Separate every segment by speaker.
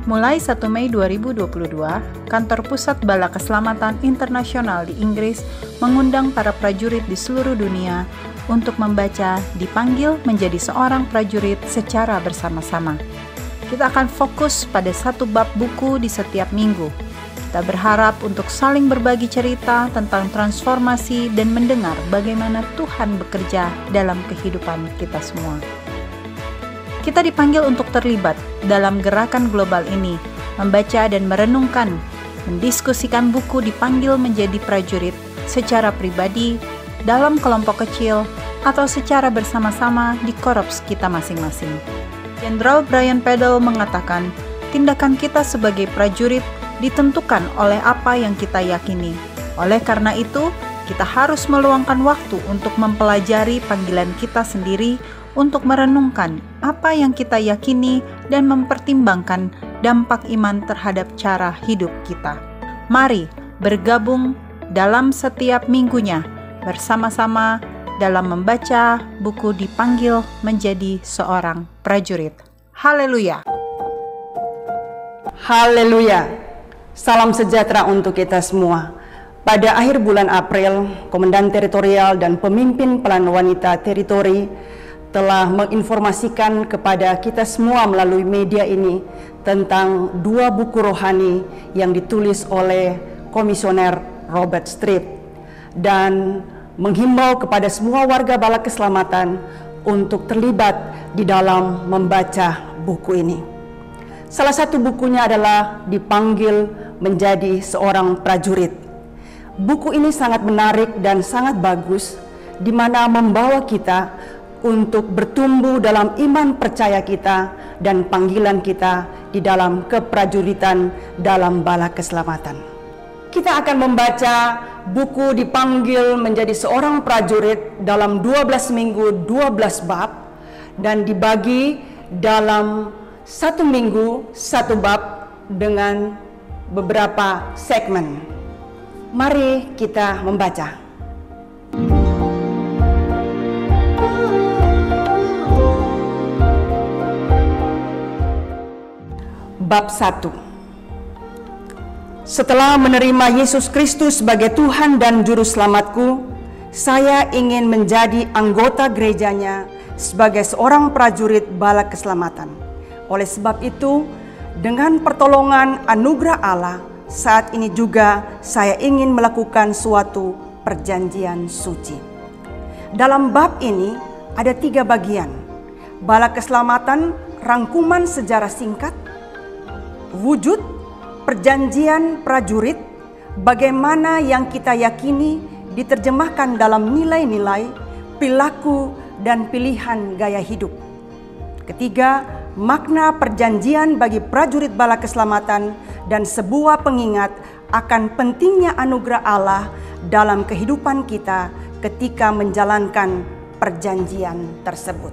Speaker 1: Mulai 1 Mei 2022, Kantor Pusat Bala Keselamatan Internasional di Inggris mengundang para prajurit di seluruh dunia untuk membaca Dipanggil Menjadi Seorang Prajurit secara bersama-sama. Kita akan fokus pada satu bab buku di setiap minggu. Kita berharap untuk saling berbagi cerita tentang transformasi dan mendengar bagaimana Tuhan bekerja dalam kehidupan kita semua. Kita dipanggil untuk terlibat dalam gerakan global ini, membaca dan merenungkan, mendiskusikan buku Dipanggil Menjadi Prajurit secara pribadi, dalam kelompok kecil, atau secara bersama-sama di korps kita masing-masing. Jenderal Brian Peddle mengatakan, tindakan kita sebagai prajurit ditentukan oleh apa yang kita yakini. Oleh karena itu, kita harus meluangkan waktu untuk mempelajari panggilan kita sendiri, untuk merenungkan apa yang kita yakini dan mempertimbangkan dampak iman terhadap cara hidup kita. Mari bergabung dalam setiap minggunya bersama-sama dalam membaca buku Dipanggil Menjadi Seorang Prajurit. Haleluya!
Speaker 2: Haleluya! Salam sejahtera untuk kita semua. Pada akhir bulan April, Komandan Teritorial dan pemimpin pelan wanita teritori telah menginformasikan kepada kita semua melalui media ini tentang dua buku rohani yang ditulis oleh Komisioner Robert Street dan menghimbau kepada semua warga Bala Keselamatan untuk terlibat di dalam membaca buku ini. Salah satu bukunya adalah Dipanggil Menjadi Seorang Prajurit. Buku ini sangat menarik dan sangat bagus, di mana membawa kita untuk bertumbuh dalam iman percaya kita dan panggilan kita di dalam keprajuritan dalam Bala Keselamatan. Kita akan membaca buku Dipanggil Menjadi Seorang Prajurit dalam 12 minggu 12 bab dan dibagi dalam satu minggu satu bab dengan beberapa segmen. Mari kita membaca. Bab 1. Setelah menerima Yesus Kristus sebagai Tuhan dan Juru Selamatku, saya ingin menjadi anggota gerejanya sebagai seorang prajurit Bala Keselamatan. Oleh sebab itu, dengan pertolongan anugerah Allah, saat ini juga saya ingin melakukan suatu perjanjian suci. Dalam bab ini ada 3 bagian. Bala Keselamatan, rangkuman sejarah singkat, wujud perjanjian prajurit, bagaimana yang kita yakini diterjemahkan dalam nilai-nilai, perilaku, dan pilihan gaya hidup. Ketiga, makna perjanjian bagi prajurit Bala Keselamatan dan sebuah pengingat akan pentingnya anugerah Allah dalam kehidupan kita ketika menjalankan perjanjian tersebut.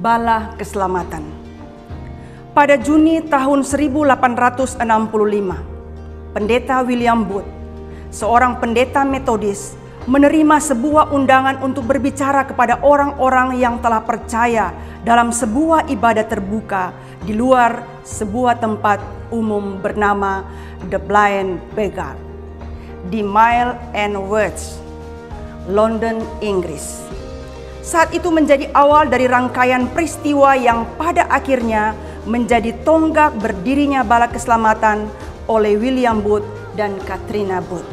Speaker 2: Bala Keselamatan. Pada Juni tahun 1865, Pendeta William Booth, seorang pendeta Metodis, menerima sebuah undangan untuk berbicara kepada orang-orang yang telah percaya dalam sebuah ibadah terbuka di luar sebuah tempat umum bernama The Blind Beggar di Mile End Woods, London, Inggris. Saat itu menjadi awal dari rangkaian peristiwa yang pada akhirnya menjadi tonggak berdirinya Bala Keselamatan oleh William Booth dan Katrina Booth.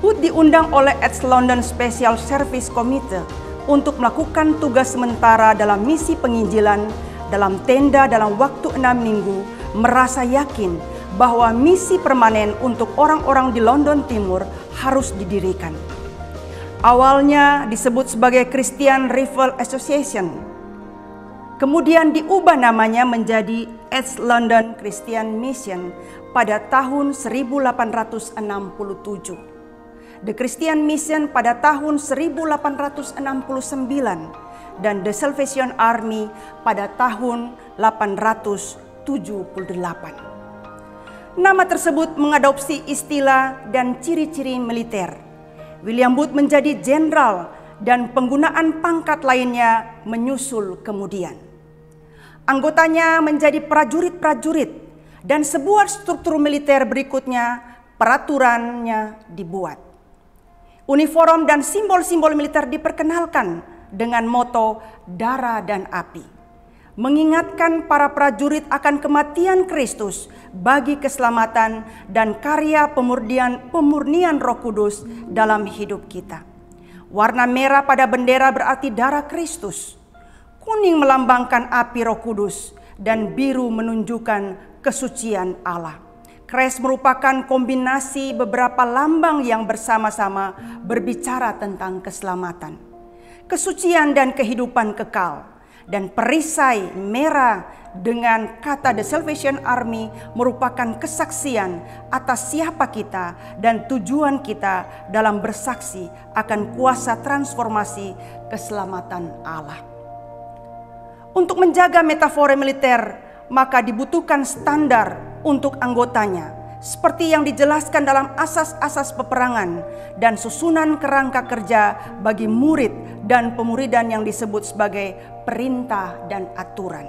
Speaker 2: Booth diundang oleh East London Special Service Committee untuk melakukan tugas sementara dalam misi penginjilan dalam tenda dalam waktu 6 minggu, merasa yakin bahwa misi permanen untuk orang-orang di London Timur harus didirikan. Awalnya disebut sebagai Christian Revival Association, kemudian diubah namanya menjadi East London Christian Mission pada tahun 1867. The Christian Mission pada tahun 1869 dan The Salvation Army pada tahun 878. Nama tersebut mengadopsi istilah dan ciri-ciri militer. William Booth menjadi jenderal dan penggunaan pangkat lainnya menyusul kemudian. Anggotanya menjadi prajurit-prajurit dan sebuah struktur militer berikutnya peraturannya dibuat. Uniform dan simbol-simbol militer diperkenalkan dengan moto darah dan api, mengingatkan para prajurit akan kematian Kristus bagi keselamatan dan karya pemurnian Roh Kudus dalam hidup kita. Warna merah pada bendera berarti darah Kristus, kuning melambangkan api Roh Kudus, dan biru menunjukkan kesucian Allah. Kres merupakan kombinasi beberapa lambang yang bersama-sama berbicara tentang keselamatan, kesucian dan kehidupan kekal. Dan perisai merah dengan kata The Salvation Army merupakan kesaksian atas siapa kita dan tujuan kita dalam bersaksi akan kuasa transformasi keselamatan Allah. Untuk menjaga metafora militer, maka dibutuhkan standar untuk anggotanya, seperti yang dijelaskan dalam asas-asas peperangan dan susunan kerangka kerja bagi murid dan pemuridan yang disebut sebagai perintah dan aturan.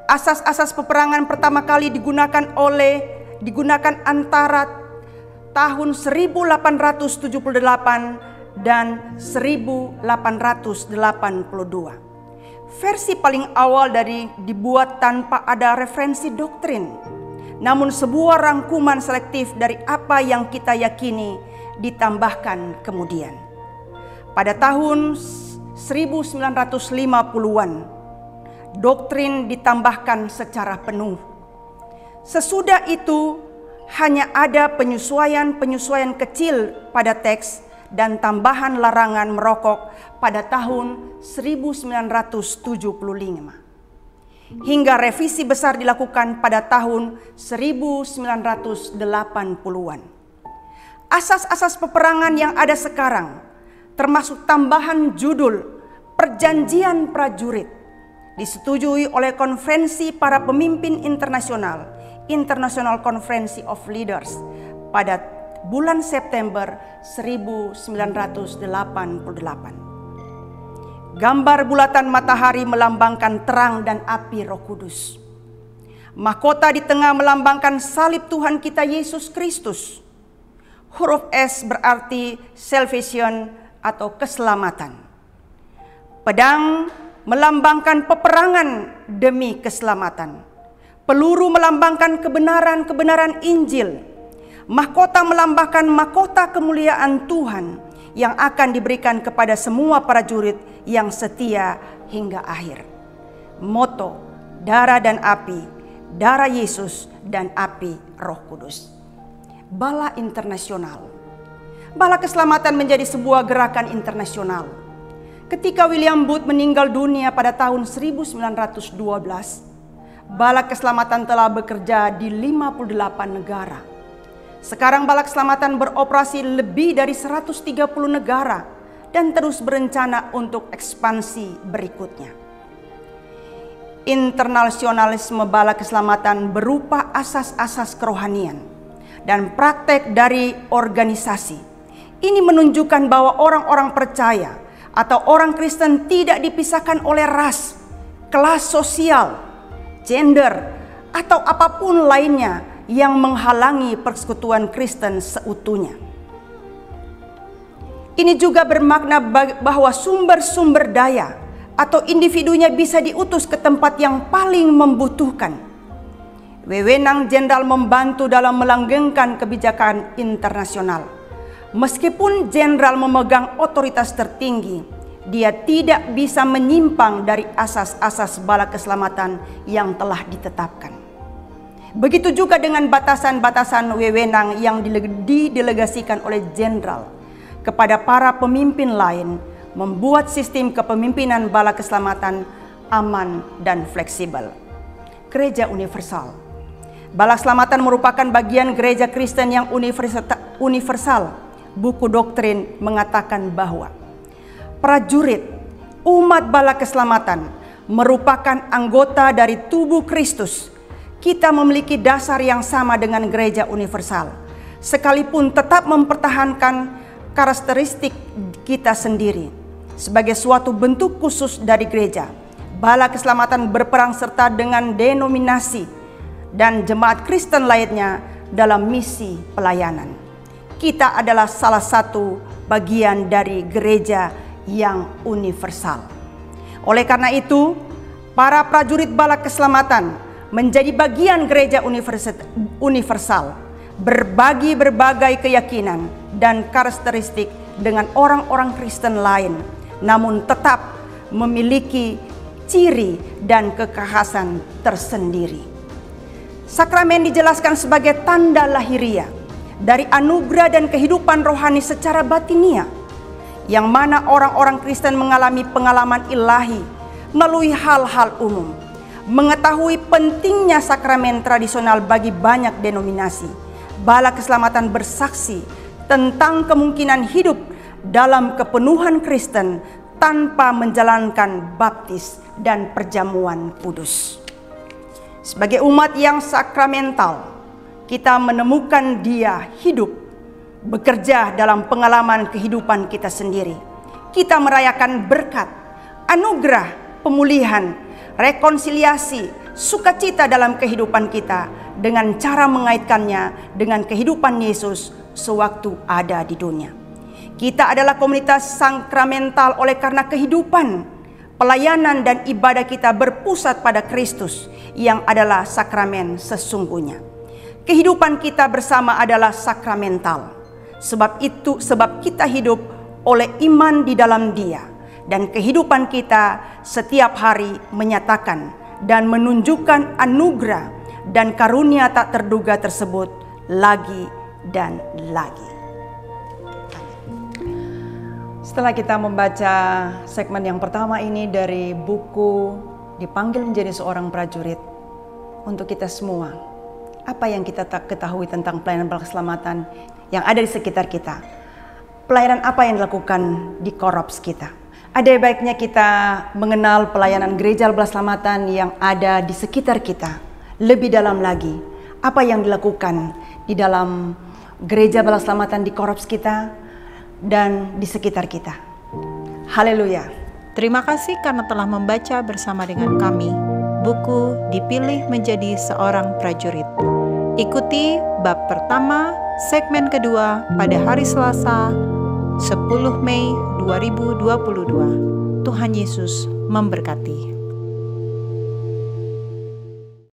Speaker 2: Asas-asas peperangan pertama kali digunakan antara tahun 1878 dan 1882. Versi paling awal dibuat tanpa ada referensi doktrin, namun sebuah rangkuman selektif dari apa yang kita yakini ditambahkan kemudian. Pada tahun 1950-an, doktrin ditambahkan secara penuh. Sesudah itu hanya ada penyesuaian kecil pada teks dan tambahan larangan merokok pada tahun 1975. Hingga revisi besar dilakukan pada tahun 1980-an. Asas-asas peperangan yang ada sekarang, termasuk tambahan judul Perjanjian Prajurit, disetujui oleh Konferensi Para Pemimpin Internasional, International Conference of Leaders, pada bulan September 1988. Gambar bulatan matahari melambangkan terang dan api Roh Kudus. Mahkota di tengah melambangkan salib Tuhan kita Yesus Kristus. Huruf S berarti salvation atau keselamatan. Pedang melambangkan peperangan demi keselamatan. Peluru melambangkan kebenaran Injil. Mahkota melambangkan mahkota kemuliaan Tuhan yang akan diberikan kepada semua prajurit yang setia hingga akhir. Moto darah dan api, darah Yesus dan api Roh Kudus. Bala internasional. Bala keselamatan menjadi sebuah gerakan internasional. Ketika William Booth meninggal dunia pada tahun 1912, Bala keselamatan telah bekerja di 58 negara. Sekarang Bala keselamatan beroperasi lebih dari 130 negara dan terus berencana untuk ekspansi berikutnya. Internasionalisme Bala keselamatan berupa asas-asas kerohanian dan praktek dari organisasi. Ini menunjukkan bahwa orang-orang percaya atau orang Kristen tidak dipisahkan oleh ras, kelas sosial, gender, atau apapun lainnya yang menghalangi persekutuan Kristen seutuhnya. Ini juga bermakna bahwa sumber-sumber daya atau individunya bisa diutus ke tempat yang paling membutuhkan. Wewenang jenderal membantu dalam melanggengkan kebijakan internasional. Meskipun jenderal memegang otoritas tertinggi, dia tidak bisa menyimpang dari asas-asas bala keselamatan yang telah ditetapkan. Begitu juga dengan batasan-batasan wewenang yang didelegasikan oleh jenderal kepada para pemimpin lain, membuat sistem kepemimpinan bala keselamatan aman dan fleksibel. Gereja universal. Bala keselamatan merupakan bagian gereja Kristen yang universal. Buku doktrin mengatakan bahwa prajurit umat bala keselamatan merupakan anggota dari tubuh Kristus. Kita memiliki dasar yang sama dengan gereja universal, sekalipun tetap mempertahankan karakteristik kita sendiri. Sebagai suatu bentuk khusus dari gereja, Bala Keselamatan berperang serta dengan denominasi dan jemaat Kristen lainnya dalam misi pelayanan. Kita adalah salah satu bagian dari gereja yang universal. Oleh karena itu, para prajurit Bala Keselamatan menjadi bagian gereja universal, berbagi berbagai keyakinan dan karakteristik dengan orang-orang Kristen lain, namun tetap memiliki ciri dan kekhasan tersendiri. Sakramen dijelaskan sebagai tanda lahiriah dari anugerah dan kehidupan rohani secara batinia, yang mana orang-orang Kristen mengalami pengalaman ilahi melalui hal-hal umum. Mengetahui pentingnya sakramen tradisional bagi banyak denominasi, Bala Keselamatan bersaksi tentang kemungkinan hidup dalam kepenuhan Kristen tanpa menjalankan baptis dan perjamuan kudus. Sebagai umat yang sakramental, kita menemukan Dia hidup, bekerja dalam pengalaman kehidupan kita sendiri. Kita merayakan berkat, anugerah, pemulihan, rekonsiliasi, sukacita dalam kehidupan kita dengan cara mengaitkannya dengan kehidupan Yesus sewaktu ada di dunia. Kita adalah komunitas sakramental oleh karena kehidupan, pelayanan dan ibadah kita berpusat pada Kristus yang adalah sakramen sesungguhnya. Kehidupan kita bersama adalah sakramental. Sebab kita hidup oleh iman di dalam Dia, dan kehidupan kita setiap hari menyatakan dan menunjukkan anugerah dan karunia tak terduga tersebut lagi dan lagi. Setelah kita membaca segmen yang pertama ini dari buku Dipanggil Menjadi Seorang Prajurit, untuk kita semua, apa yang kita ketahui tentang pelayanan Bala Keselamatan yang ada di sekitar kita? Pelayanan apa yang dilakukan di korps kita? Ada baiknya kita mengenal pelayanan gereja Bala Keselamatan yang ada di sekitar kita. Lebih dalam lagi, apa yang dilakukan di dalam gereja Bala Keselamatan di korps kita dan di sekitar kita. Haleluya.
Speaker 1: Terima kasih karena telah membaca bersama dengan kami buku Dipilih Menjadi Seorang Prajurit. Ikuti bab pertama, segmen kedua pada hari Selasa 10 Mei 2022. Tuhan Yesus memberkati.